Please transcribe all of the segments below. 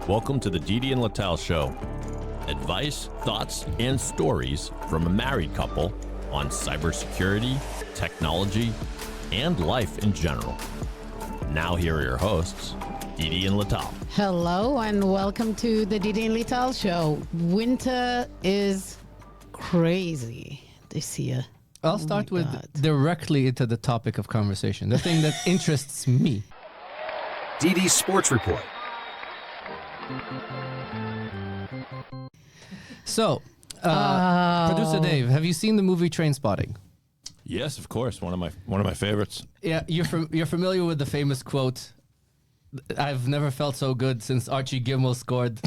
Welcome to the Didi and Lital Show. Advice, thoughts, and stories from a married couple on cybersecurity, technology, and life in general. Now here are your hosts, Didi and Lital. Hello and welcome to the Didi and Lital Show. Winter is crazy this year. I'll start with directly into the topic of conversation, the thing that interests me. Didi's Sports Report. So, Producer Dave, have you seen the movie Trainspotting? Yes, of course. One of my favorites. Yeah, you're familiar with the famous quote, "I've never felt so good since Archie Gimmel scored."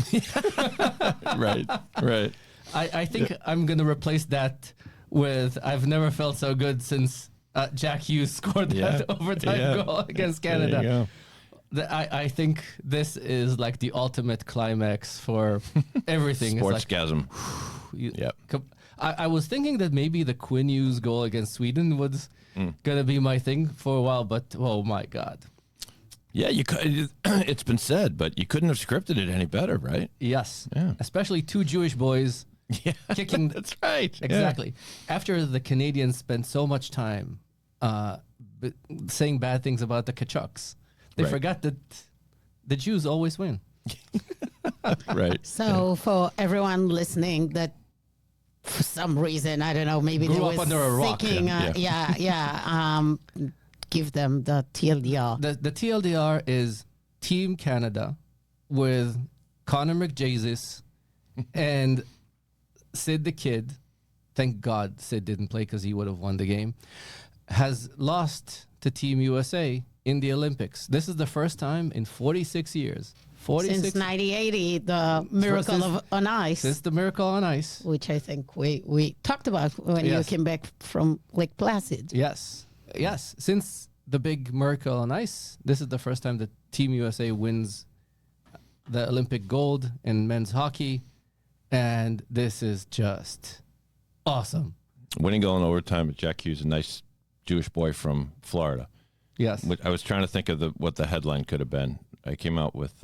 Right. I think I'm going to replace that with, "I've never felt so good since Jack Hughes scored that overtime goal against Canada." There you go. I think this is like the ultimate climax for everything. Sportsgasm. Yep. I was thinking that maybe the Quinn Hughes goal against Sweden was going to be my thing for a while, but oh my God. Yeah, it's been said, but you couldn't have scripted it any better, right? Yes. Yeah. Especially two Jewish boys kicking. That's right. Exactly. Yeah. After the Canadians spent so much time saying bad things about the Kachucks, they forgot that the Jews always win. Right. So for everyone listening that for some reason, I don't know, maybe Grew they up was under a rock. thinking, give them the TLDR. The TLDR is Team Canada with Connor McJesus and Sid the Kid. Thank God Sid didn't play because he would have won the game. Has lost to Team USA in the Olympics. This is the first time in 46 years. Since 1980, the Miracle on Ice. Since the Miracle on Ice. Which I think we talked about when you came back from Lake Placid. Yes. Since the big Miracle on Ice, this is the first time that Team USA wins the Olympic gold in men's hockey. And this is just awesome. Winning goal in overtime with Jack Hughes, a nice Jewish boy from Florida. Yes. I was trying to think of what the headline could have been. I came out with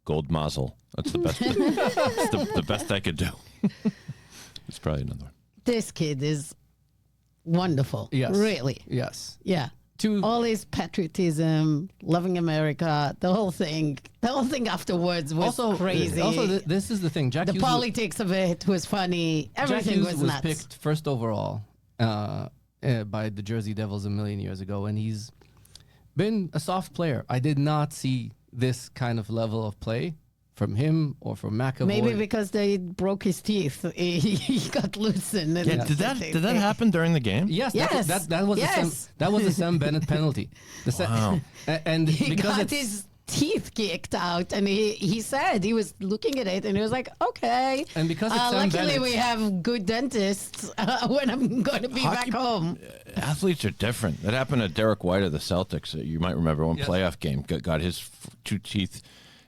Gold Mazel. That's the best. It's the best I could do. It's probably another one. This kid is wonderful. Yes. Really. Yes. Yeah. All his patriotism, loving America, the whole thing afterwards was crazy. This is the thing. The politics of it was funny. Everything was nuts. Jack Hughes was picked first overall by the Jersey Devils a million years ago, and he's been a soft player. I did not see this kind of level of play from him or from McAvoy. Maybe because they broke his teeth, he got loosened. Yeah, did that happen during the game? Yes. That was the Sam Bennett penalty. Wow. And he because got his teeth kicked out, and he said he was looking at it, and he was like, okay. And because it's Sam luckily Bennett, we have good dentists when I'm going to be back home. Athletes are different. That happened to Derek White of the Celtics. You might remember one playoff game. Got his two teeth.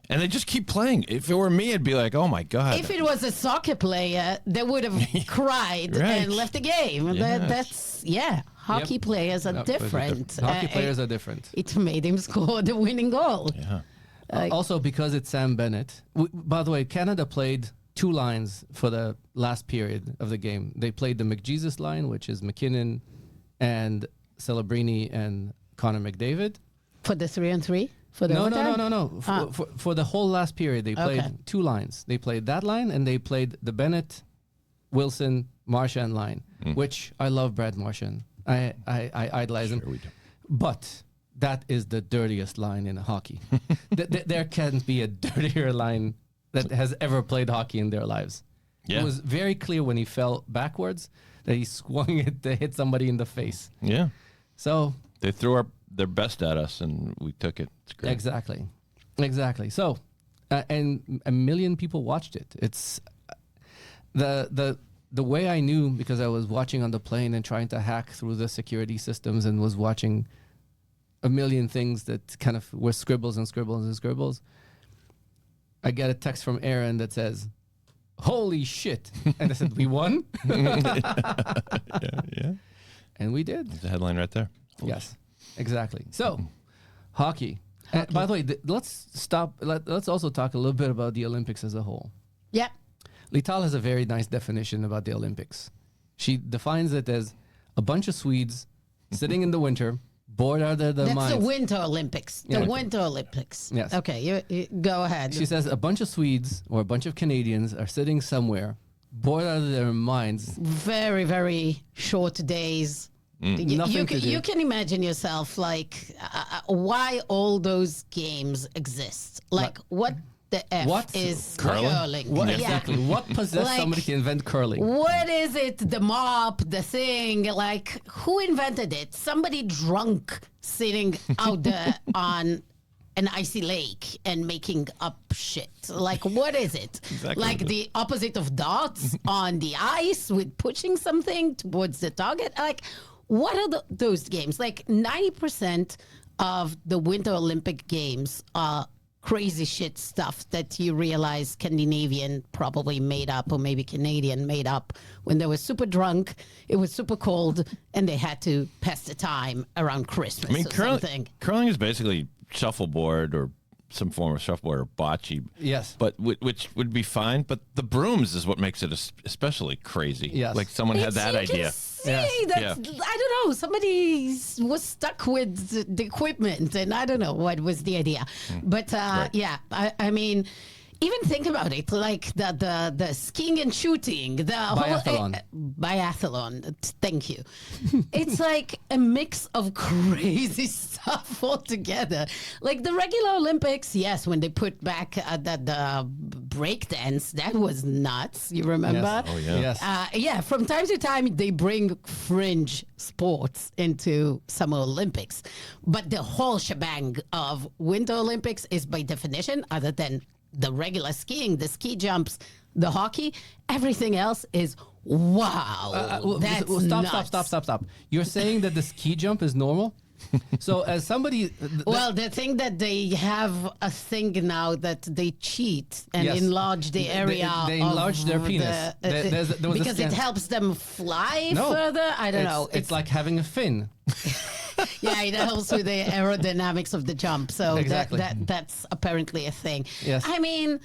And they just keep playing. If it were me, I'd be like, oh, my God. If it was a soccer player, they would have cried and left the game. Yes. Hockey players are different. Hockey players are different. It made him score the winning goal. Yeah. Also, because it's Sam Bennett. By the way, Canada played two lines for the last period of the game. They played the McJesus line, which is McKinnon and Celebrini and Connor McDavid. For the 3-on-3? For the No. For the whole last period, they played two lines. They played that line, and they played the Bennett, Wilson, Marchand line, which I love Brad Marchand. I idolize him. We do. But that is the dirtiest line in hockey. There can't be a dirtier line that has ever played hockey in their lives. Yeah. It was very clear when he fell backwards that he swung it to hit somebody in the face. Yeah. So they threw their best at us, and we took it. It's great. Exactly. So, and a million people watched it. It's the way I knew, because I was watching on the plane and trying to hack through the security systems and was watching a million things that kind of were scribbles. I get a text from Aaron that says, "Holy shit." And I said, "We won?" Yeah. And we did. There's the headline right there. Yes, exactly. So, hockey. By the way, let's stop. Let's also talk a little bit about the Olympics as a whole. Yeah. Lital has a very nice definition about the Olympics. She defines it as a bunch of Swedes sitting in the winter, bored out of their That's minds. the Winter Olympics. The Winter Olympics. Yes. Okay, you go ahead. She says a bunch of Swedes or a bunch of Canadians are sitting somewhere, bored out of their minds. Very, very short days. Nothing to do. You can imagine yourself like why all those games exist. Like what the F What? is Curling? curling? Exactly. What possessed Like, somebody to invent curling? What is it? The mop, the thing. Like who invented it? Somebody drunk sitting out there on an icy lake and making up shit. Like what is it? Exactly. Like the opposite of darts on the ice with pushing something towards the target. Like what are those games? Like 90% of the Winter Olympic Games are crazy shit stuff that you realize Scandinavian probably made up, or maybe Canadian made up when they were super drunk, it was super cold, and they had to pass the time around Christmas I mean, or something. curling is basically shuffleboard or some form of shuffleboard or bocce. Yes. But which would be fine. But the brooms is what makes it especially crazy. Yes. Like someone had that You idea. can see Yes. that's, I don't know, somebody was stuck with the equipment, and I don't know what was the idea. But yeah, I mean, even think about it, like the skiing and shooting, the Biathlon. whole biathlon. Thank you. It's like a mix of crazy stuff all together. Like the regular Olympics, yes, when they put back the break dance, that was nuts. You remember? Yes. Oh, yeah. Yes. Yeah, from time to time they bring fringe sports into Summer Olympics, but the whole shebang of Winter Olympics is by definition, other than the regular skiing, the ski jumps, the hockey, everything else is wow. That's nuts. Stop. You're saying that the ski jump is normal? So as somebody... Well, the thing that they have a thing now that they cheat and Yes. enlarge the area. They enlarge of their penis. There was a because it scan- helps them fly No. further. I don't know. It's like having a fin. Yeah, it helps with the aerodynamics of the jump. So Exactly. that's apparently a thing. Yes. I mean,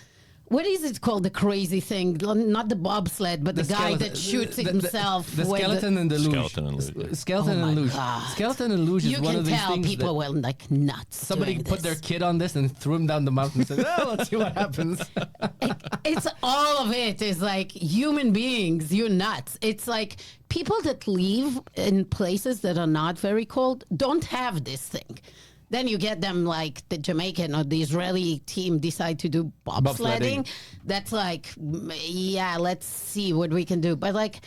what is it called? The crazy thing? Not the bobsled, but the guy that shoots himself. The with skeleton and the luge. Skeleton and luge. Skeleton Oh and my luge. God. Skeleton and luge is You one can of these tell things people that were like nuts. somebody doing put this. their kid on this and threw him down the mountain and said, "Oh, let's see what happens." It's all of it is like human beings, you're nuts. It's like people that live in places that are not very cold don't have this thing. Then you get them like the Jamaican or the Israeli team decide to do bobsledding. Bobsledding. That's like, yeah, let's see what we can do. But like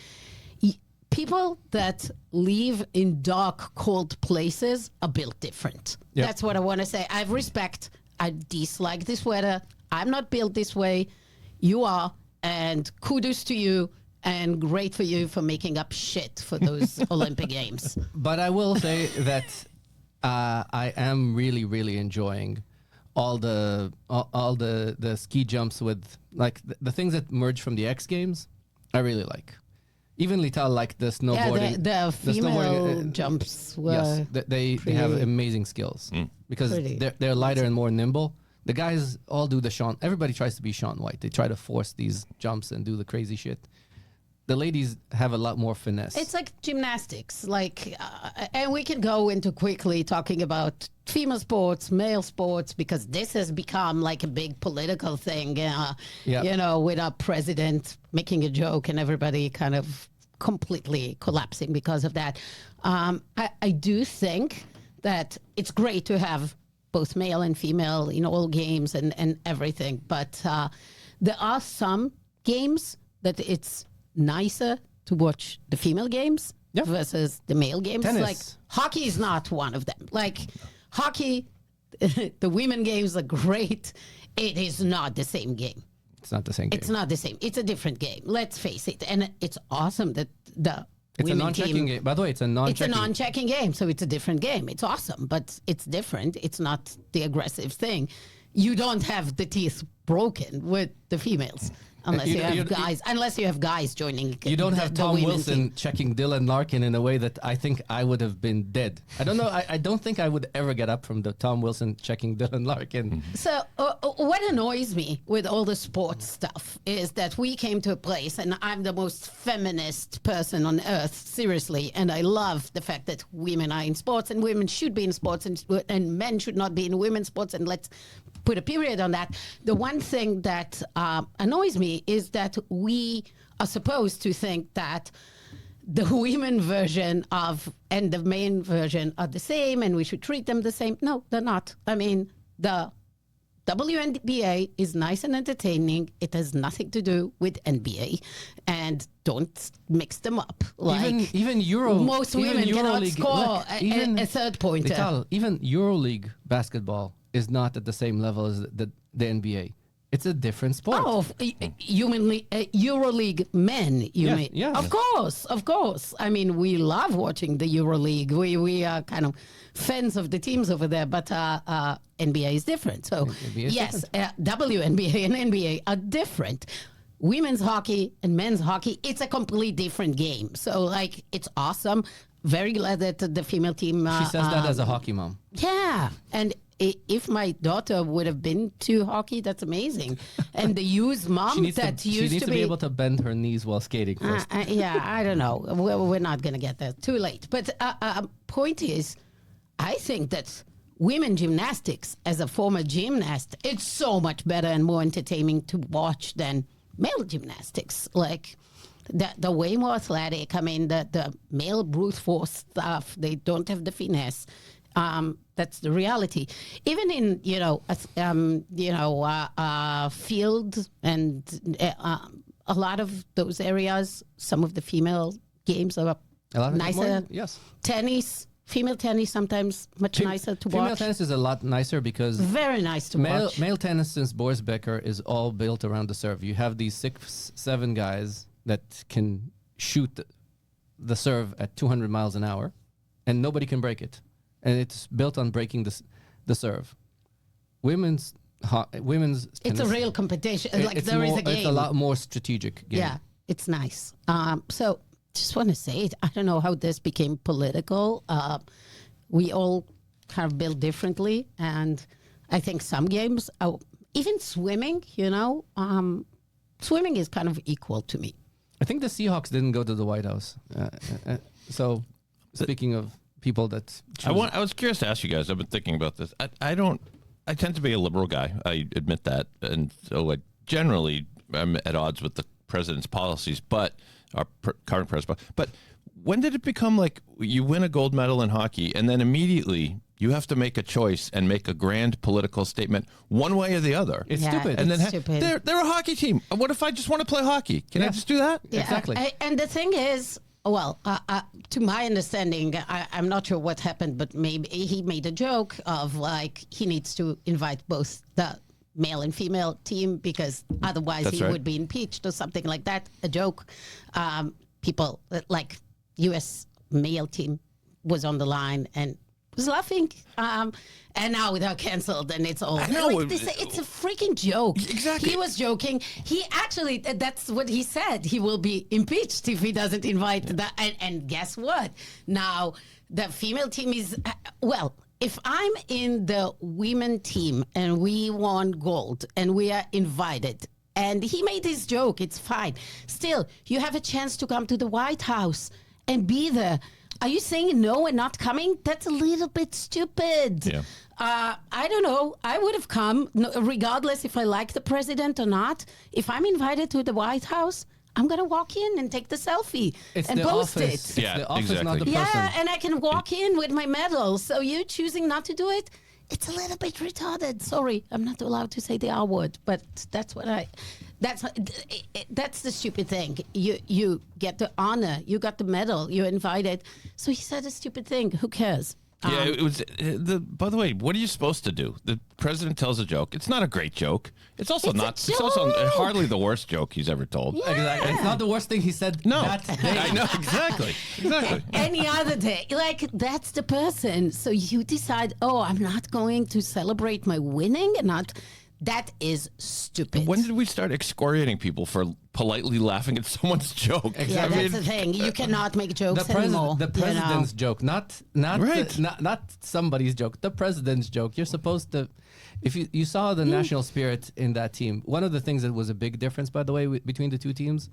people that live in dark, cold places are built different. Yep. That's what I want to say. I have respect. I dislike this weather. I'm not built this way. You are. And kudos to you. And great for you for making up shit for those Olympic Games. But I will say that I am really, really enjoying all the ski jumps with like the things that merge from the X Games. I really like. Even Lital like the snowboarding. Yeah, the female snowboarding, jumps were. yes, they have pretty- amazing skills because Pretty. they're lighter and more nimble. The guys all do the Sean. Everybody tries to be Sean White. They try to force these jumps and do the crazy shit. The ladies have a lot more finesse. It's like gymnastics, like, and we can go into quickly talking about female sports, male sports, because this has become like a big political thing. Yeah. You know, with our president making a joke and everybody kind of completely collapsing because of that. I do think that it's great to have both male and female in all games and everything, but there are some games that it's nicer to watch the female games Yep. versus the male games. Tennis. Like hockey is not one of them. Like hockey, the women games are great. It is not the same game. It's not the same game. It's not the same. It's a different game. Let's face it. And it's awesome that the It's a women non-checking team, game. By the way, it's a non-checking. it's a non-checking game, so it's a different game. It's awesome, but it's different. It's not the aggressive thing. You don't have the teeth broken with the females. unless You- you have you- guys. Unless you have guys joining. You don't have the Tom women Wilson team. checking Dylan Larkin in a way that I think I would have been dead. I don't know. I don't think I would ever get up from the Tom Wilson checking Dylan Larkin. So what annoys me with all the sports stuff is that we came to a place, and I'm the most feminist person on earth, seriously, and I love the fact that women are in sports and women should be in sports and men should not be in women's sports, and let's put a period on that. The one thing that annoys me is that we are supposed to think that the women version of and the main version are the same and we should treat them the same. No, they're not. I mean, the WNBA is nice and entertaining. It has nothing to do with NBA, and don't mix them up. Like Even Euro, most even women cannot EuroLeague- score look, a third pointer. Lital, even EuroLeague basketball is not at the same level as the NBA. It's a different sport. Oh, EuroLeague men, you Yes, mean? yes. Of course. I mean, we love watching the EuroLeague. We are kind of fans of the teams over there, but NBA is different. So, NBA is yes, WNBA and NBA are different. Women's hockey and men's hockey, it's a completely different game. So, like, it's awesome. Very glad that the female team... She says that as a hockey mom. Yeah, and if my daughter would have been to hockey, that's amazing. And the Hughes mom She needs, that to, she used needs to to be able to bend her knees while skating first. yeah, I don't know. We're not going to get there. Too late. But point is, I think that women gymnastics, as a former gymnast, it's so much better and more entertaining to watch than male gymnastics. Like, they're way more athletic. I mean, the male brute force stuff, they don't have the finesse. That's the reality. Even in field and a lot of those areas, some of the female games are A lot of nicer. yes. Tennis, female tennis, sometimes much nicer to Female watch. tennis is a lot nicer because Very nice to watch. male tennis since Boris Becker is all built around the serve. You have these 6-7 guys that can shoot the serve at 200 miles an hour, and nobody can break it. And it's built on breaking the serve. Women's tennis, It's a real competition. Like, there is a game. It's a lot more strategic game. Yeah, it's nice. So just want to say it. I don't know how this became political. We all kind of build differently, and I think some games, even swimming, swimming is kind of equal to me. I think the Seahawks didn't go to the White House. So speaking of people that choose, I was curious to ask you guys. I've been thinking about this. I tend to be a liberal guy. I admit that, and so generally I'm at odds with the president's policies, but our current president. But when did it become like you win a gold medal in hockey, and then immediately you have to make a choice and make a grand political statement one way or the other? it's Yeah, stupid. And then stupid. they're a hockey team. What if I just want to play hockey? Can I just do that? Yeah, Exactly. And the thing is, well, to my understanding, I'm not sure what happened, but maybe he made a joke of like he needs to invite both the male and female team because otherwise That's he right. would be impeached or something like that. A joke. People like U.S. male team was on the line and was laughing. And now they're canceled and it's all. I know. Like, it's a freaking joke. Exactly. He was joking. He actually, that's what he said. He will be impeached if he doesn't invite that. And guess what? Now, the female team is, well, if I'm in the women team and we won gold and we are invited, and he made this joke, it's fine. Still, you have a chance to come to the White House and be there. Are you saying no and not coming? That's a little bit stupid. Yeah. I don't know. I would have come, regardless if I like the president or not. If I'm invited to the White House, I'm going to walk in and take the selfie It's and the post office. it. Yeah, It's the office, not exactly. the person. Yeah, and I can walk in with my medal. So you choosing not to do it, it's a little bit retarded. Sorry, I'm not allowed to say the R word, but that's what that's the stupid thing. You get the honor, you got the medal, you're invited. So he said a stupid thing. Who cares? Yeah, it was. By the way, what are you supposed to do? The president tells a joke. It's not a great joke. It's also It's a not. It's also joke. hardly the worst joke he's ever told. Exactly. It's not the worst thing he said No, that day. I know exactly. Exactly. Any other day. Like, that's the person. So you decide, oh, I'm not going to celebrate my winning and not That is stupid. When did we start excoriating people for politely laughing at someone's joke? Yeah, that's the thing. You cannot make jokes anymore. The president's joke, not Right. not somebody's joke. The president's joke. You're supposed to. If you saw the national spirit in that team, one of the things that was a big difference, by the way, between the two teams,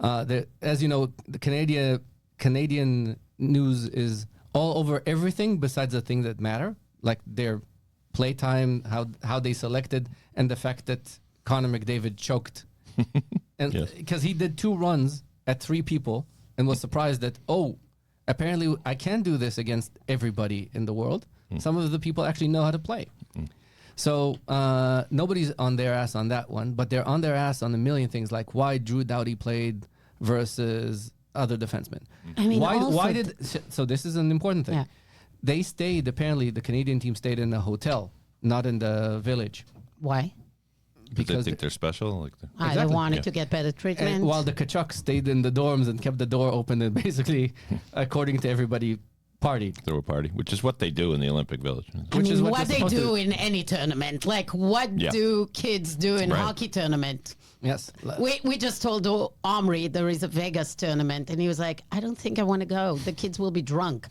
as you know, the Canadian news is all over everything besides the things that matter, like their playtime, how they selected, and the fact that Connor McDavid choked, and because he did 2 runs at 3 people and was surprised that apparently I can do this against everybody in the world. Some of the people actually know how to play. So nobody's on their ass on that one, but they're on their ass on a million things, like why Drew Doughty played versus other defensemen. I mean, why did so this is an important thing. Yeah. They stayed, apparently the Canadian team stayed in a hotel, not in the village. Why? Because they think they're special. Like They Exactly. wanted to get better treatment. And while the Kachucks stayed in the dorms and kept the door open and basically, according to everybody, partied. throw a party, which is what they do in the Olympic Village. I which mean, is what what they're they supposed do to- in any tournament. Like, what do kids do in Right. hockey tournament? Yes. We just told Omri there is a Vegas tournament, and he was like, I don't think I want to go. The kids will be drunk.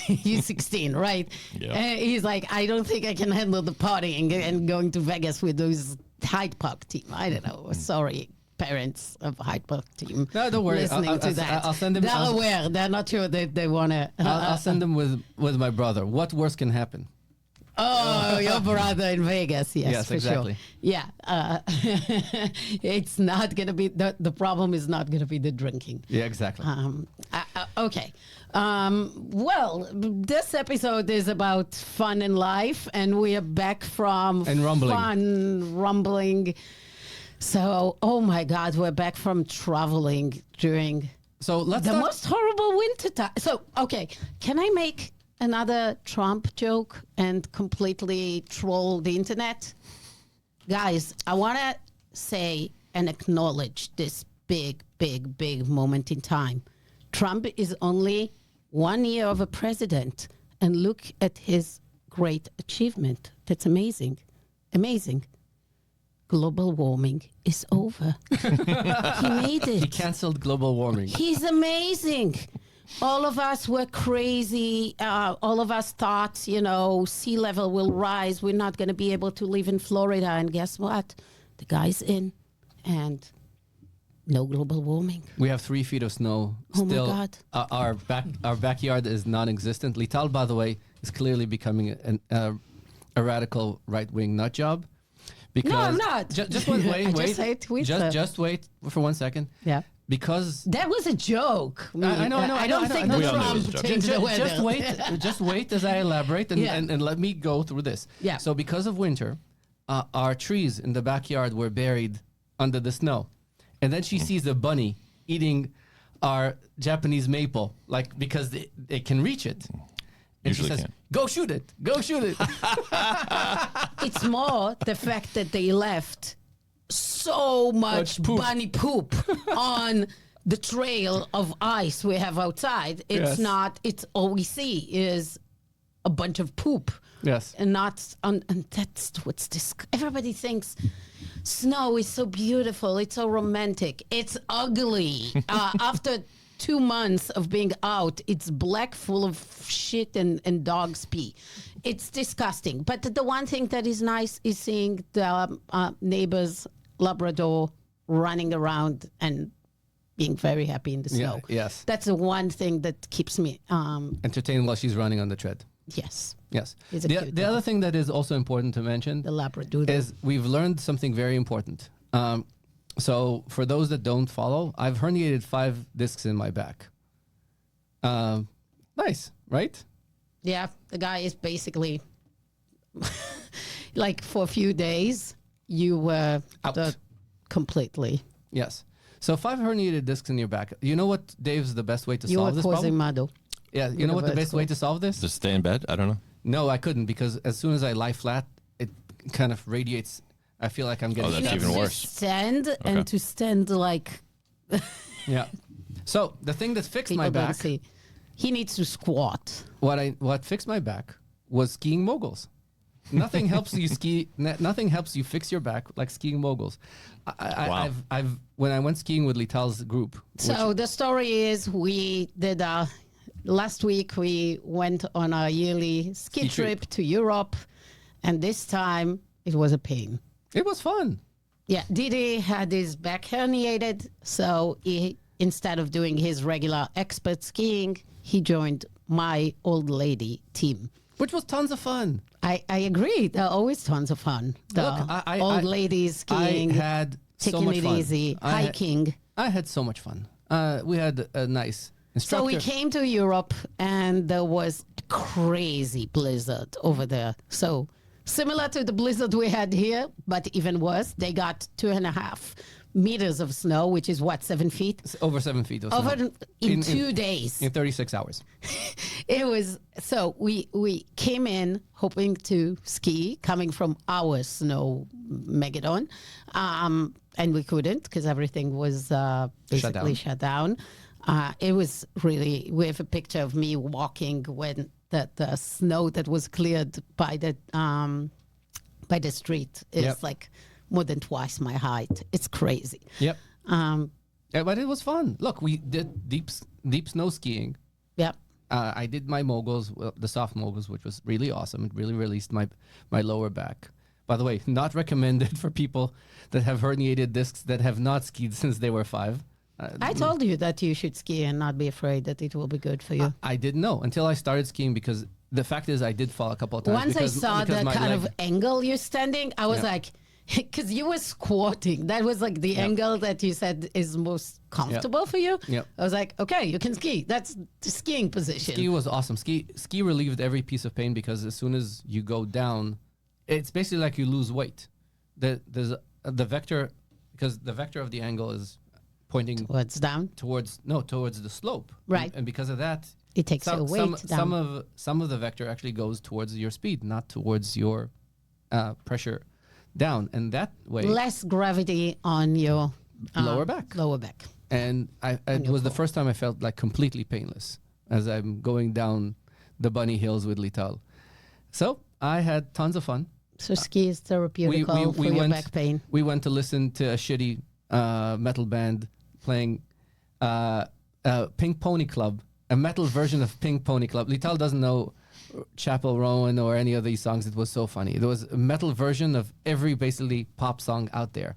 He's 16, right? Yeah. And he's like, I don't think I can handle the partying and going to Vegas with those Hyde Park team. I don't know. Sorry, parents of Hyde Park team. No, don't worry. Listening to that. I'll send them. They're I'll, aware. They're not sure that they want to. I'll send them with my brother. What worse can happen? Oh, your brother in Vegas. Yes, Yes, for exactly. sure. Yeah. It's not going to be, the problem is not going to be the drinking. Yeah, exactly. Okay. Well, this episode is about fun in life, and we are back from And rumbling. fun, rumbling. So, oh my God, we're back from traveling during So let's the start- most horrible winter time. So, okay, can I make another Trump joke and completely troll the internet? Guys, I want to say and acknowledge this big, big, big moment in time. Trump is only 1 year of a president, and look at his great achievement. That's amazing. Amazing. Global warming is over. He made it. He canceled global warming. He's amazing. All of us were crazy. All of us thought, sea level will rise. We're not going to be able to live in Florida. And guess what? The guy's in. And no global warming. We have 3 feet of snow. Oh my Still, God. Our backyard is non-existent. Lital, by the way, is clearly becoming a radical right-wing nut job. Because No, I'm not. Just wait. I just say Twitter. Just wait for 1 second. Yeah. Because That was a joke. I know. I don't think I know. that We all knew it was a Trump joke. changed the weather. just wait as I elaborate and, Yeah. and let me go through this. Yeah. So because of winter, our trees in the backyard were buried under the snow. And then she sees a bunny eating our Japanese maple, like because it can reach it. And Usually she says, can't. go shoot it. Go shoot it. It's more the fact that they left so much poop. bunny poop on the trail of ice we have outside. It's Yes. not, it's all we see is a bunch of poop. Yes. And and that's what's everybody thinks snow is so beautiful, it's so romantic. It's ugly. After 2 months of being out, it's black, full of shit and dog's pee. It's disgusting. But the one thing that is nice is seeing the neighbor's Labrador running around and being very happy in the snow. yes. That's the one thing that keeps me, Entertained while she's running on the tread. yes, Yes. He's a The, cute the dog. other thing that is also important to mention the Labrador. is we've learned something very important. So for those that don't follow, I've herniated 5 discs in my back. Nice, right? Yeah, the guy is basically like for a few days you were Out. completely. Yes. So 5 herniated discs in your back. You know what, Dave's the best way to You were solve this causing problem? muddle. Yeah, you know what the best way to solve this? Just stay in bed? I don't know. No, I couldn't because as soon as I lie flat, it kind of radiates. I feel like I'm getting that's stabbed. even To worse. stand Okay. and to stand like Yeah. So the thing that fixed people my don't back, see. He needs to squat. what fixed my back was skiing moguls. Nothing helps you ski. Nothing helps you fix your back like skiing moguls. Wow. I've when I went skiing with Lital's group. So the story is we did last week we went on a yearly ski trip to Europe, and this time it was a pain. It was fun. Yeah, Didi had his back herniated, so he, instead of doing his regular expert skiing, he joined my old lady team. Which was tons of fun. I agree. They're always tons of fun. The Look, old ladies skiing, I had so taking much it fun. easy, hiking. I had so much fun. We had a nice instructor. So we came to Europe, and there was a crazy blizzard over there. So similar to the blizzard we had here, but even worse. They got 2.5 meters of snow, which is what, 7 feet? Over 7 feet. Of snow. Over in 2 days. In 36 hours. It was so we came in hoping to ski, coming from our snow megadon, and we couldn't because everything was basically shut down. It was really. We have a picture of me walking when the snow that was cleared by the street is like more than twice my height. It's crazy. Yep. Yeah, but it was fun. Look, we did deep snow skiing. Yep. I did my moguls, the soft moguls, which was really awesome. It really released my lower back. By the way, not recommended for people that have herniated discs that have not skied since they were 5. I told you that you should ski and not be afraid that it will be good for you. I didn't know until I started skiing, because the fact is I did fall a couple of times. Once I saw the kind of angle you're standing, I was like, because you were squatting. That was like the angle that you said is most comfortable for you. Yep. I was like, okay, you can ski. That's the skiing position. Ski was awesome. Ski relieved every piece of pain, because as soon as you go down, it's basically like you lose weight. There's the vector, because the vector of the angle is pointing towards down, towards the slope, right? And because of that, it takes your weight down. Some of the vector actually goes towards your speed, not towards your pressure down, and that way less gravity on your lower back. And it was the first time I felt like completely painless as I'm going down the bunny hills with Lital. So I had tons of fun. So ski is therapeutic for your back pain. We went to listen to a shitty metal band playing Pink Pony Club, a metal version of Pink Pony Club. Lital doesn't know Chapel Rowan or any of these songs. It was so funny. There was a metal version of every basically pop song out there,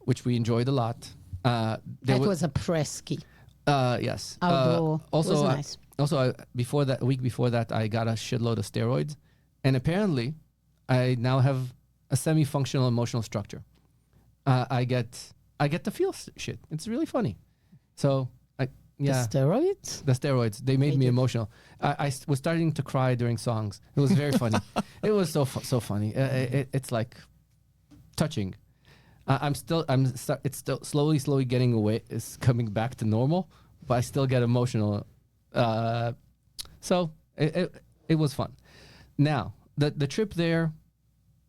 which we enjoyed a lot. That was a press ski. Yes. Outdoor. Also, was nice. A week before that, I got a shitload of steroids, and apparently, I now have a semi-functional emotional structure. I get to feel shit. It's really funny. So, The steroids? The steroids. They made me emotional. I was starting to cry during songs. It was very funny. It was so funny. It's like touching. It's still slowly getting away. It's coming back to normal, but I still get emotional. So it was fun. Now, the trip there,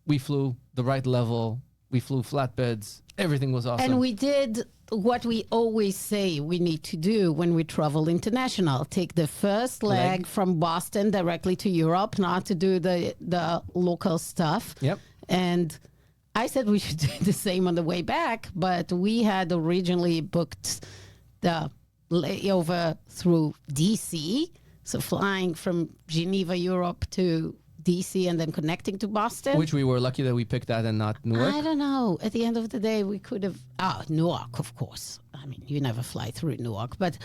we flew the right level. We flew flatbeds. Everything was awesome. And we did what we always say we need to do when we travel international. Take the first leg from Boston directly to Europe, not to do the local stuff. Yep. And I said we should do the same on the way back, but we had originally booked the layover through DC. So flying from Geneva, Europe to DC and then connecting to Boston. Which we were lucky that we picked that and not Newark. I don't know. At the end of the day, we could have... Newark, of course. I mean, you never fly through Newark. But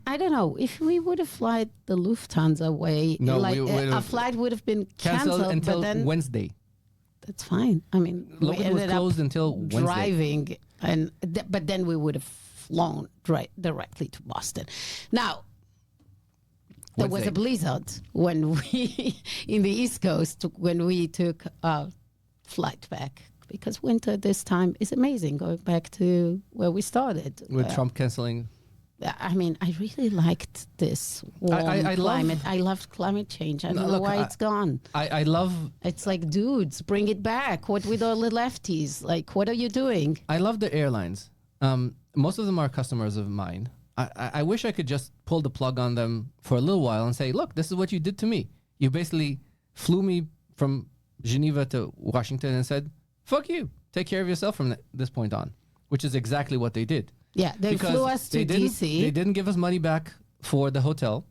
I don't know. If we would have flown the Lufthansa way, our flight would have been canceled until but then, Wednesday. That's fine. I mean, Logan we ended was closed up until Wednesday. driving. But then we would have flown directly to Boston. Now... There was a blizzard when we, in the East Coast, when we took a flight back. Because winter this time is amazing, going back to where we started. With Trump canceling. I mean, I really liked this warm climate. I loved climate change. I don't know why it's gone. I love... It's like, dudes, bring it back. What with all the lefties? Like, what are you doing? I love the airlines. Most of them are customers of mine. I wish I could just pull the plug on them for a little while and say, look, this is what you did to me. You basically flew me from Geneva to Washington and said, fuck you, take care of yourself from this point on, which is exactly what they did. Yeah, they Because flew us to DC. They didn't give us money back for the hotel,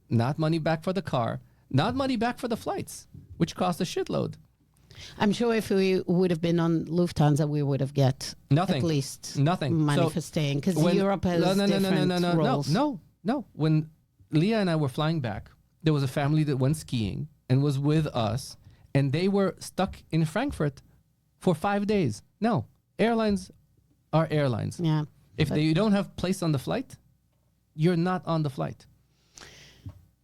not money back for the car, not money back for the flights, which cost a shitload. I'm sure if we would have been on Lufthansa, we would have got Nothing. at least Nothing. money So for staying, because when- Europe has different rules. No. When Leah and I were flying back, there was a family that went skiing and was with us, and they were stuck in Frankfurt for 5 days. No, airlines are airlines. Yeah. If you don't have place on the flight, you're not on the flight.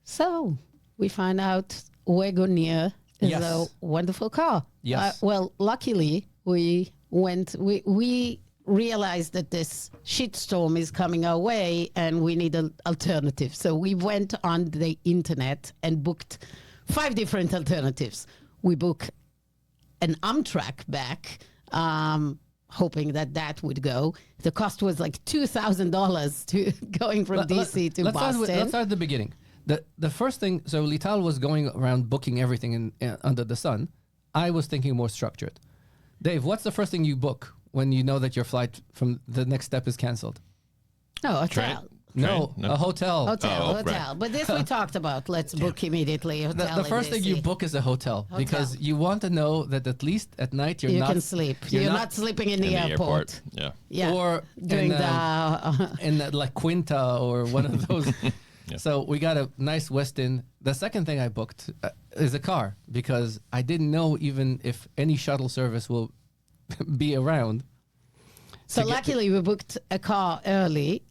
So we find out Wagoneer is Yes. a wonderful car. Yes. Well, luckily we realized that this shitstorm is coming our way and we need an alternative. So we went on the internet and booked 5 different alternatives. We booked an Amtrak back, hoping that would go. The cost was like $2,000 to going from DC to Boston. Let's start at the beginning. The first thing, so Lital was going around booking everything under the sun. I was thinking more structured. Dave, what's the first thing you book when you know that your flight from the next step is canceled? No, hotel. No, No. a hotel. Hotel. right. But this we talked about. Let's book immediately. Hotel The in first thing you DC. book is a hotel, because you want to know that at least at night You can sleep. You're not sleeping in the airport. Yeah. Yeah. Or during in, in the, like Quinta or one of those. So we got a nice Westin. The second thing I booked is a car, because I didn't know even if any shuttle service will be around. So to get luckily we booked a car early.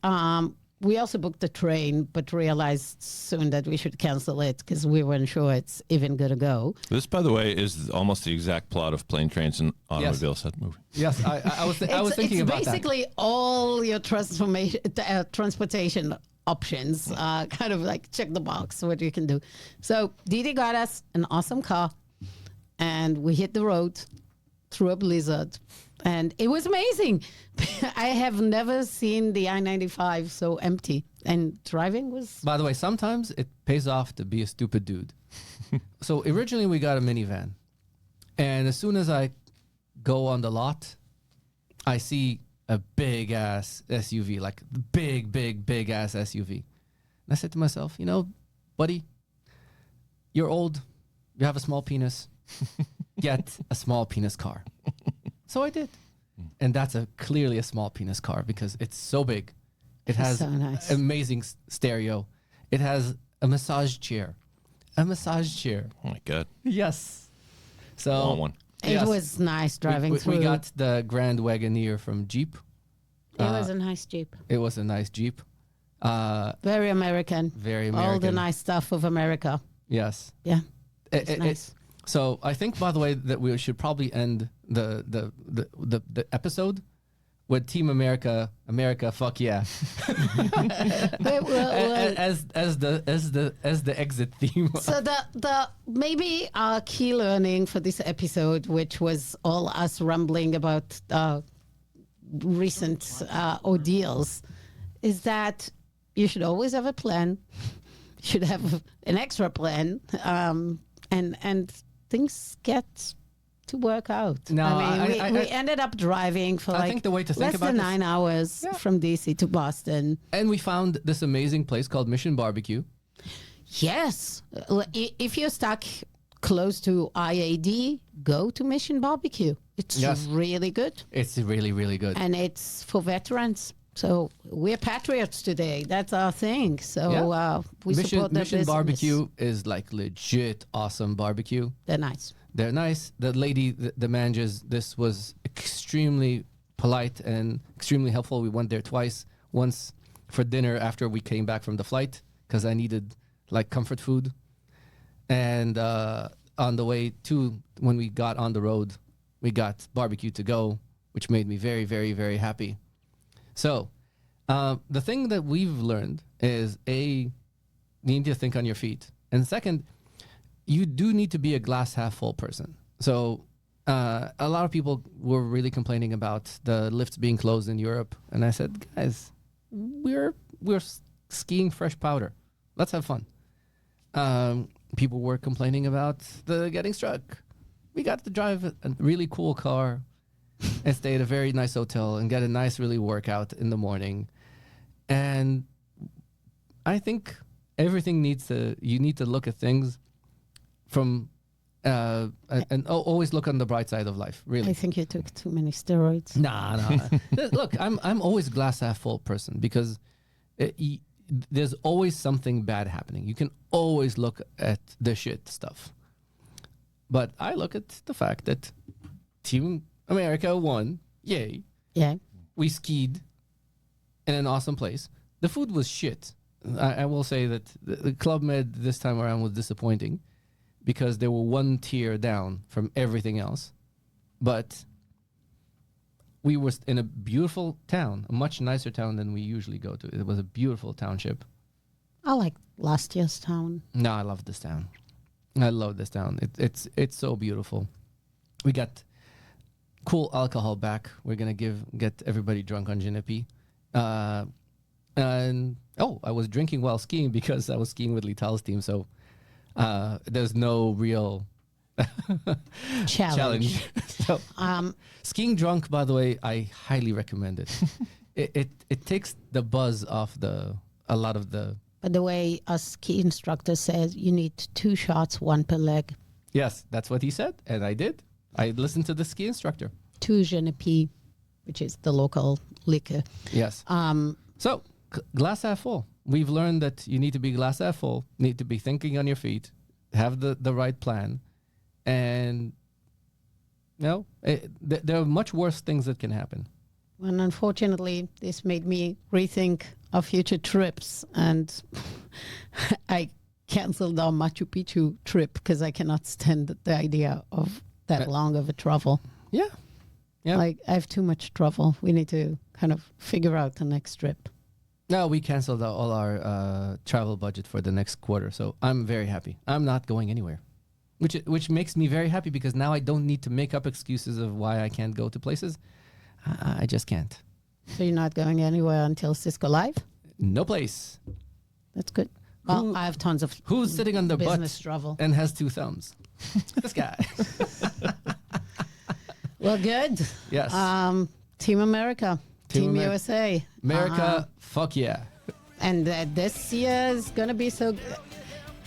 We also booked a train, but realized soon that we should cancel it because we weren't sure it's even going to go. This, by the way, is almost the exact plot of Plane, Trains, and Automobiles, that movie. Yes, I was thinking about that. It's basically all your transportation options, kind of like check the box, what you can do. So Didi got us an awesome car, and we hit the road through a blizzard, and it was amazing. I have never seen the I-95 so empty, and driving was... By the way, sometimes it pays off to be a stupid dude. So originally we got a minivan, and as soon as I go on the lot, I see a big ass SUV, like big ass SUV. And I said to myself, you know, buddy, you're old, you have a small penis, get a small penis car. So I did. And that's clearly a small penis car, because it's so big. It has so nice. amazing stereo. It has a massage chair. A massage chair. Oh, my God. Yes. So Long one. It yes. was nice driving through. We got the Grand Wagoneer from Jeep. It was a nice Jeep. It was a nice Jeep. Very American. Very All the American. nice stuff of America. Yes. Yeah. It- It's nice. So I think, by the way, that we should probably end the episode with Team America. America, fuck yeah. as the exit theme. So the maybe our key learning for this episode, which was all us rambling about recent ordeals, is that you should always have a plan. You should have an extra plan, and things get to work out. No, I mean, I- we ended up driving for I think the way to think less about than this- 9 hours from DC to Boston. And we found this amazing place called Mission Barbecue. Yes. If you're stuck close to IAD, go to Mission Barbecue. It's Yes. really good. It's really, really good. And it's for veterans. So we're patriots today. That's our thing. So Yeah. we support their Mission business. Barbecue is like legit awesome barbecue. They're nice. They're nice. The lady that manages this was extremely polite and extremely helpful. We went there twice. Once for dinner after we came back from the flight, because I needed like comfort food. And on the way to, when we got on the road, we got barbecue to go, which made me very, very, very happy. So the thing that we've learned is, A, you need to think on your feet. And second, you do need to be a glass half full person. So a lot of people were really complaining about the lifts being closed in Europe. And I said, guys, we're skiing fresh powder. Let's have fun. People were complaining about the getting struck. we got to drive a really cool car and stay at a very nice hotel and get a nice really workout in the morning. And I think everything you need to look at things from and always look on the bright side of life, really. I think you took too many steroids. Nah. Look, I'm always glass half full person because there's always something bad happening. You can always look at the shit stuff. But I look at the fact that Team America won. Yay. Yeah. We skied in an awesome place. The food was shit. I will say that the Club Med this time around was disappointing because they were one tier down from everything else. But we were in a beautiful town, a much nicer town than we usually go to. It was a beautiful township. I like last year's town. No, I love this town. I love this town. It's so beautiful. We got cool alcohol back. We're gonna get everybody drunk on Genepi. And I was drinking while skiing because I was skiing with Lital's team. So there's no real challenge. So, skiing drunk, by the way, I highly recommend it. It takes the buzz off a lot of the. But the way a ski instructor says, you need 2 shots, 1 per leg. Yes, that's what he said, and I did. I listened to the ski instructor. 2 Genepi, which is the local liquor. Yes. So glass half full. We've learned that you need to be glass half full, need to be thinking on your feet, have the right plan, and there are much worse things that can happen. And unfortunately, this made me rethink our future trips, and I canceled our Machu Picchu trip because I cannot stand the idea of that long of a travel. Yeah. Like, I have too much travel. We need to kind of figure out the next trip. No, we canceled all our travel budget for the next quarter, so I'm very happy. I'm not going anywhere, which makes me very happy because now I don't need to make up excuses of why I can't go to places. I just can't. So you're not going anywhere until Cisco Live? No place. That's good. Well, I have tons of Who's sitting on the business butt travel and has 2 thumbs? This guy. Well, good. Yes. Team America. Team USA. America, fuck yeah. And this year is going to be so good.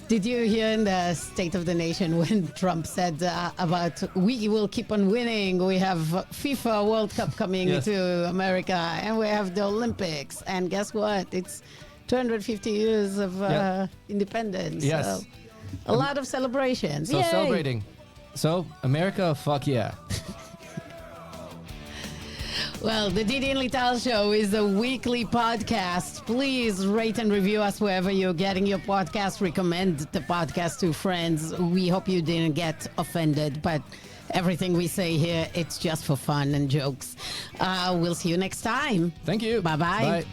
Did you hear in the State of the Nation when Trump said about we will keep on winning? We have FIFA World Cup coming to America, and we have the Olympics. And guess what? It's 250 years of independence. Yes. So a lot of celebrations. So Yay. celebrating. So America, fuck yeah. Well, the Didi and Lital Show is a weekly podcast. Please rate and review us wherever you're getting your podcast. Recommend the podcast to friends. We hope you didn't get offended, but everything we say here, it's just for fun and jokes. We'll see you next time. Thank you. Bye-bye. Bye.